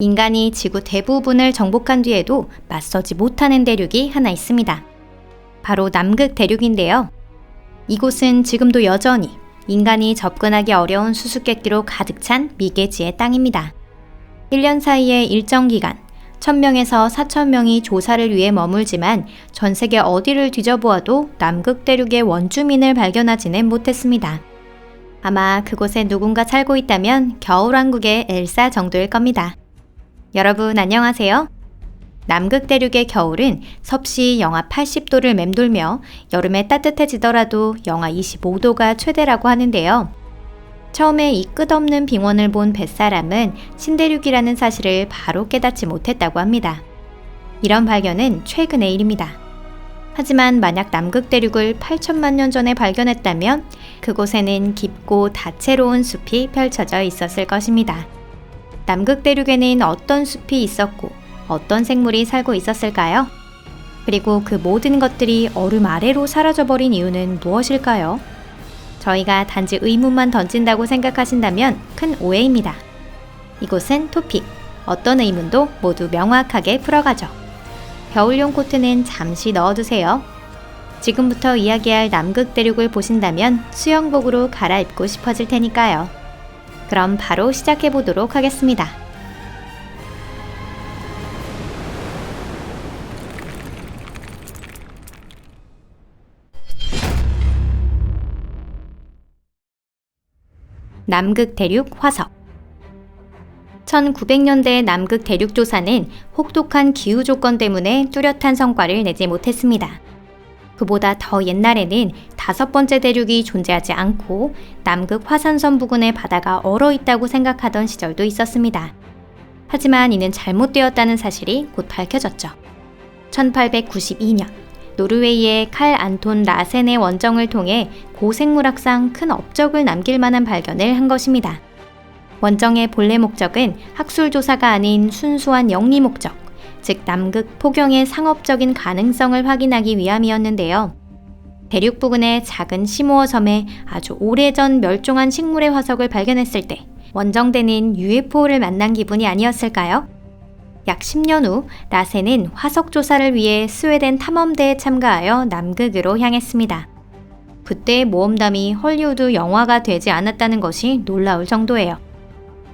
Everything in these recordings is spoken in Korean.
인간이 지구 대부분을 정복한 뒤에도 맞서지 못하는 대륙이 하나 있습니다. 바로 남극 대륙인데요. 이곳은 지금도 여전히 인간이 접근하기 어려운 수수께끼로 가득 찬 미개지의 땅입니다. 1년 사이에 일정 기간 1000명에서 4000명이 조사를 위해 머물지만 전 세계 어디를 뒤져보아도 남극 대륙의 원주민을 발견하지는 못했습니다. 아마 그곳에 누군가 살고 있다면 겨울왕국의 엘사 정도일 겁니다. 여러분 안녕하세요. 남극 대륙의 겨울은 섭씨 영하 80도를 맴돌며 여름에 따뜻해지더라도 영하 25도가 최대라고 하는데요. 처음에 이 끝없는 빙원을 본 뱃사람은 신대륙이라는 사실을 바로 깨닫지 못했다고 합니다. 이런 발견은 최근의 일입니다. 하지만 만약 남극 대륙을 8천만 년 전에 발견했다면 그곳에는 깊고 다채로운 숲이 펼쳐져 있었을 것입니다. 남극 대륙에는 어떤 숲이 있었고 어떤 생물이 살고 있었을까요? 그리고 그 모든 것들이 얼음 아래로 사라져버린 이유는 무엇일까요? 저희가 단지 의문만 던진다고 생각하신다면 큰 오해입니다. 이곳은 토픽, 어떤 의문도 모두 명확하게 풀어가죠. 겨울용 코트는 잠시 넣어두세요. 지금부터 이야기할 남극 대륙을 보신다면 수영복으로 갈아입고 싶어질 테니까요. 그럼 바로 시작해보도록 하겠습니다. 남극 대륙 화석 1900년대 남극 대륙 조사는 혹독한 기후 조건 때문에 뚜렷한 성과를 내지 못했습니다. 그보다 더 옛날에는 5번째 대륙이 존재하지 않고 남극 화산선 부근의 바다가 얼어있다고 생각하던 시절도 있었습니다. 하지만 이는 잘못되었다는 사실이 곧 밝혀졌죠. 1892년 노르웨이의 칼 안톤 라센의 원정을 통해 고생물학상 큰 업적을 남길 만한 발견을 한 것입니다. 원정의 본래 목적은 학술 조사가 아닌 순수한 영리 목적, 즉 남극 포경의 상업적인 가능성을 확인하기 위함이었는데요. 대륙 부근의 작은 시모어 섬에 아주 오래전 멸종한 식물의 화석을 발견했을 때 원정대는 UFO를 만난 기분이 아니었을까요? 약 10년 후 라센은 화석 조사를 위해 스웨덴 탐험대에 참가하여 남극으로 향했습니다. 그때의 모험담이 헐리우드 영화가 되지 않았다는 것이 놀라울 정도예요.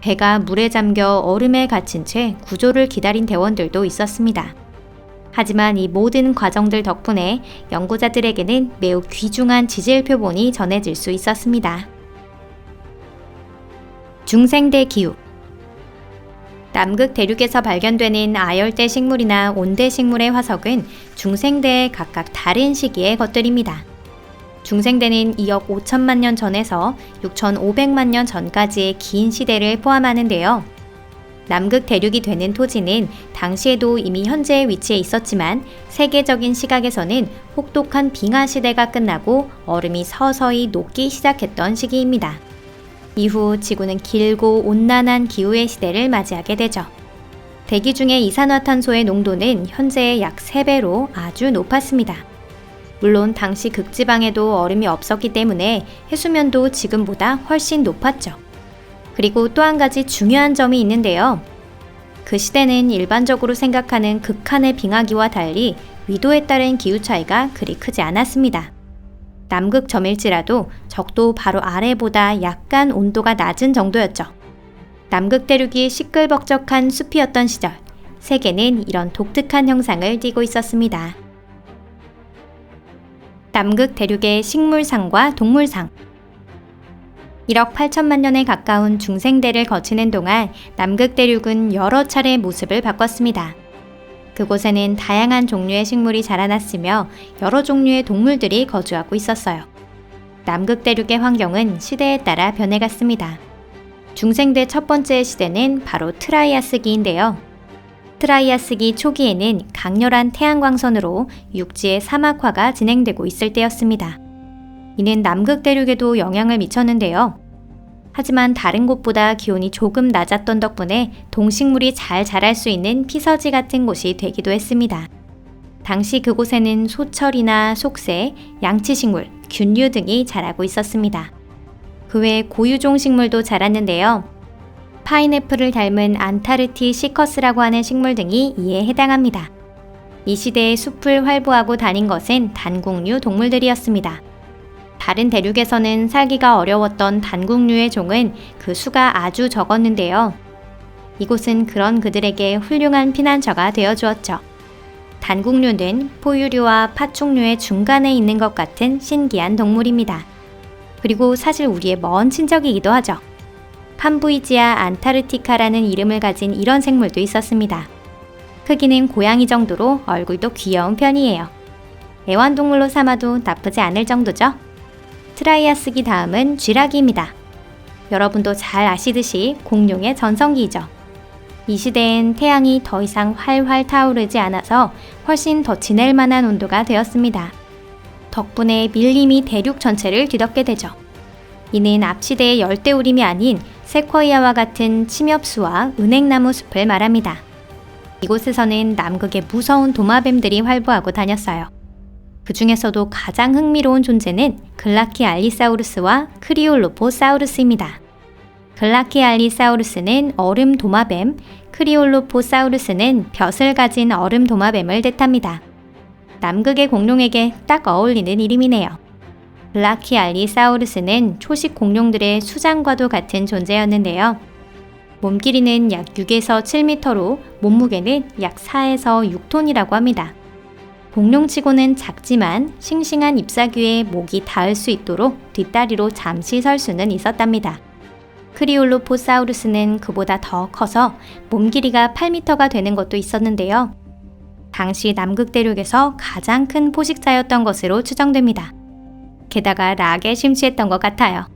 배가 물에 잠겨 얼음에 갇힌 채 구조를 기다린 대원들도 있었습니다. 하지만 이 모든 과정들 덕분에 연구자들에게는 매우 귀중한 지질 표본이 전해질 수 있었습니다. 중생대 기후 남극 대륙에서 발견되는 아열대 식물이나 온대 식물의 화석은 중생대의 각각 다른 시기의 것들입니다. 중생대는 2억 5천만 년 전에서 6,500만 년 전까지의 긴 시대를 포함하는데요. 남극 대륙이 되는 토지는 당시에도 이미 현재의 위치에 있었지만 세계적인 시각에서는 혹독한 빙하 시대가 끝나고 얼음이 서서히 녹기 시작했던 시기입니다. 이후 지구는 길고 온난한 기후의 시대를 맞이하게 되죠. 대기 중의 이산화탄소의 농도는 현재의 약 3배로 아주 높았습니다. 물론 당시 극지방에도 얼음이 없었기 때문에 해수면도 지금보다 훨씬 높았죠. 그리고 또 한 가지 중요한 점이 있는데요. 그 시대는 일반적으로 생각하는 극한의 빙하기와 달리 위도에 따른 기후 차이가 그리 크지 않았습니다. 남극 점일지라도 적도 바로 아래보다 약간 온도가 낮은 정도였죠. 남극 대륙이 시끌벅적한 숲이었던 시절, 세계는 이런 독특한 형상을 띠고 있었습니다. 남극 대륙의 식물상과 동물상 1억 8천만 년에 가까운 중생대를 거치는 동안 남극 대륙은 여러 차례 모습을 바꿨습니다. 그곳에는 다양한 종류의 식물이 자라났으며 여러 종류의 동물들이 거주하고 있었어요. 남극 대륙의 환경은 시대에 따라 변해갔습니다. 중생대 첫 번째 시대는 바로 트라이아스기인데요. 트라이아스기 초기에는 강렬한 태양광선으로 육지의 사막화가 진행되고 있을 때였습니다. 이는 남극 대륙에도 영향을 미쳤는데요. 하지만 다른 곳보다 기온이 조금 낮았던 덕분에 동식물이 잘 자랄 수 있는 피서지 같은 곳이 되기도 했습니다. 당시 그곳에는 소철이나 속새, 양치식물, 균류 등이 자라고 있었습니다. 그 외 고유종 식물도 자랐는데요. 파인애플을 닮은 안타르티시커스라고 하는 식물 등이 이에 해당합니다. 이 시대에 숲을 활보하고 다닌 것은 단국류 동물들이었습니다. 다른 대륙에서는 살기가 어려웠던 단국류의 종은 그 수가 아주 적었는데요. 이곳은 그런 그들에게 훌륭한 피난처가 되어주었죠. 단국류는 포유류와 파충류의 중간에 있는 것 같은 신기한 동물입니다. 그리고 사실 우리의 먼 친척이기도 하죠. 판부이지아 안타르티카라는 이름을 가진 이런 생물도 있었습니다. 크기는 고양이 정도로 얼굴도 귀여운 편이에요. 애완동물로 삼아도 나쁘지 않을 정도죠. 트라이아스기 다음은 쥐라기입니다. 여러분도 잘 아시듯이 공룡의 전성기이죠. 이 시대엔 태양이 더 이상 활활 타오르지 않아서 훨씬 더 지낼 만한 온도가 되었습니다. 덕분에 밀림이 대륙 전체를 뒤덮게 되죠. 이는 앞시대의 열대우림이 아닌 세쿼이아와 같은 침엽수와 은행나무 숲을 말합니다. 이곳에서는 남극의 무서운 도마뱀들이 활보하고 다녔어요. 그 중에서도 가장 흥미로운 존재는 글라키알리사우루스와 크리올로포사우루스입니다. 글라키알리사우루스는 얼음 도마뱀, 크리올로포사우루스는 벼슬 가진 얼음 도마뱀을 뜻합니다. 남극의 공룡에게 딱 어울리는 이름이네요. 글라키알리사우루스는 초식 공룡들의 수장과도 같은 존재였는데요. 몸 길이는 약 6에서 7m로 몸무게는 약 4에서 6톤이라고 합니다. 공룡치고는 작지만 싱싱한 잎사귀에 목이 닿을 수 있도록 뒷다리로 잠시 설 수는 있었답니다. 크리올로포사우루스는 그보다 더 커서 몸 길이가 8m가 되는 것도 있었는데요. 당시 남극 대륙에서 가장 큰 포식자였던 것으로 추정됩니다. 게다가 락에 심취했던 것 같아요.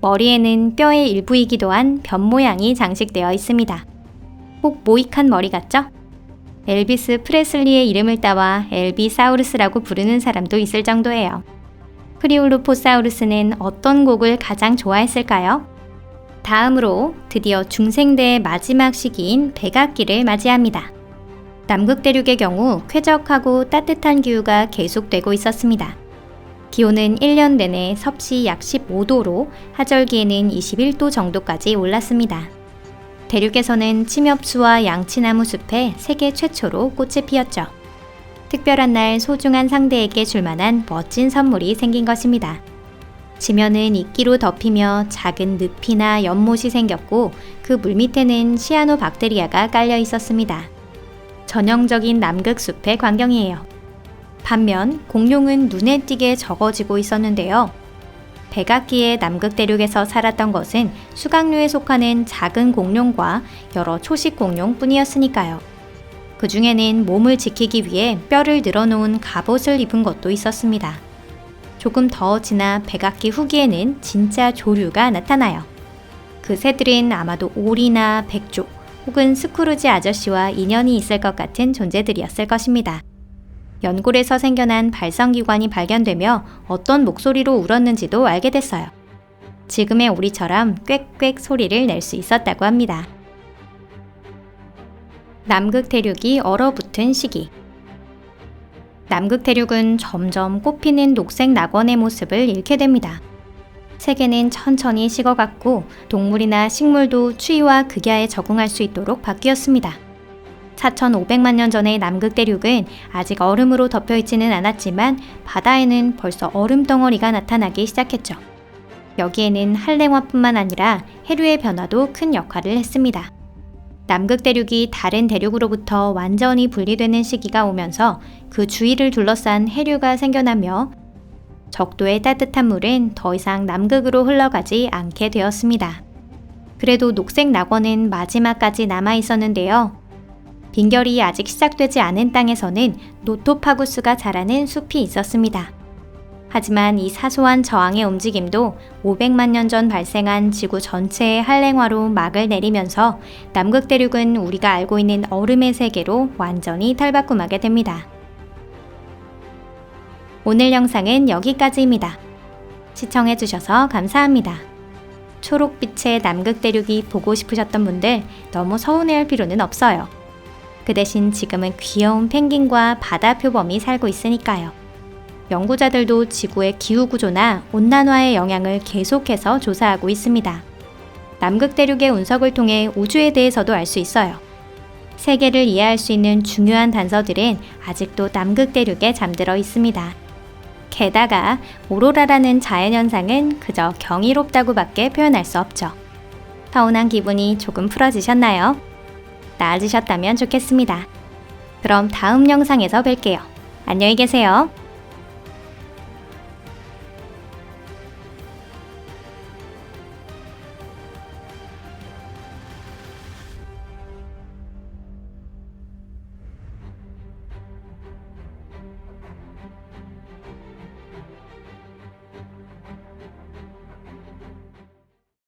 머리에는 뼈의 일부이기도 한 변 모양이 장식되어 있습니다. 꼭 모이칸 머리 같죠? 엘비스 프레슬리의 이름을 따와 엘비사우루스라고 부르는 사람도 있을 정도예요. 크리올로포사우루스는 어떤 곡을 가장 좋아했을까요? 다음으로 드디어 중생대의 마지막 시기인 백악기를 맞이합니다. 남극 대륙의 경우 쾌적하고 따뜻한 기후가 계속되고 있었습니다. 기온은 1년 내내 섭씨 약 15도로 하절기에는 21도 정도까지 올랐습니다. 대륙에서는 침엽수와 양치나무 숲에 세계 최초로 꽃이 피었죠. 특별한 날 소중한 상대에게 줄 만한 멋진 선물이 생긴 것입니다. 지면은 이끼로 덮이며 작은 늪이나 연못이 생겼고 그 물밑에는 시아노박테리아가 깔려 있었습니다. 전형적인 남극 숲의 광경이에요. 반면 공룡은 눈에 띄게 적어지고 있었는데요. 백악기의 남극 대륙에서 살았던 것은 수각류에 속하는 작은 공룡과 여러 초식 공룡 뿐이었으니까요. 그 중에는 몸을 지키기 위해 뼈를 늘어놓은 갑옷을 입은 것도 있었습니다. 조금 더 지나 백악기 후기에는 진짜 조류가 나타나요. 그 새들은 아마도 오리나 백조 혹은 스크루지 아저씨와 인연이 있을 것 같은 존재들이었을 것입니다. 연골에서 생겨난 발성기관이 발견되며 어떤 목소리로 울었는지도 알게 됐어요. 지금의 우리처럼 꽥꽥 소리를 낼 수 있었다고 합니다. 남극 대륙이 얼어붙은 시기. 남극 대륙은 점점 꽃피는 녹색 낙원의 모습을 잃게 됩니다. 세계는 천천히 식어갔고 동물이나 식물도 추위와 극야에 적응할 수 있도록 바뀌었습니다. 4,500만 년 전의 남극 대륙은 아직 얼음으로 덮여있지는 않았지만 바다에는 벌써 얼음 덩어리가 나타나기 시작했죠. 여기에는 한랭화뿐만 아니라 해류의 변화도 큰 역할을 했습니다. 남극 대륙이 다른 대륙으로부터 완전히 분리되는 시기가 오면서 그 주위를 둘러싼 해류가 생겨나며 적도의 따뜻한 물은 더 이상 남극으로 흘러가지 않게 되었습니다. 그래도 녹색 낙원은 마지막까지 남아 있었는데요. 빈결이 아직 시작되지 않은 땅에서는 노토파구스가 자라는 숲이 있었습니다. 하지만 이 사소한 저항의 움직임도 500만 년 전 발생한 지구 전체의 한랭화로 막을 내리면서 남극 대륙은 우리가 알고 있는 얼음의 세계로 완전히 탈바꿈하게 됩니다. 오늘 영상은 여기까지입니다. 시청해주셔서 감사합니다. 초록빛의 남극 대륙이 보고 싶으셨던 분들 너무 서운해할 필요는 없어요. 그 대신 지금은 귀여운 펭귄과 바다 표범이 살고 있으니까요. 연구자들도 지구의 기후구조나 온난화의 영향을 계속해서 조사하고 있습니다. 남극 대륙의 운석을 통해 우주에 대해서도 알 수 있어요. 세계를 이해할 수 있는 중요한 단서들은 아직도 남극 대륙에 잠들어 있습니다. 게다가 오로라라는 자연현상은 그저 경이롭다고밖에 표현할 수 없죠. 서운한 기분이 조금 풀어지셨나요? 나아지셨다면 좋겠습니다. 그럼 다음 영상에서 뵐게요. 안녕히 계세요.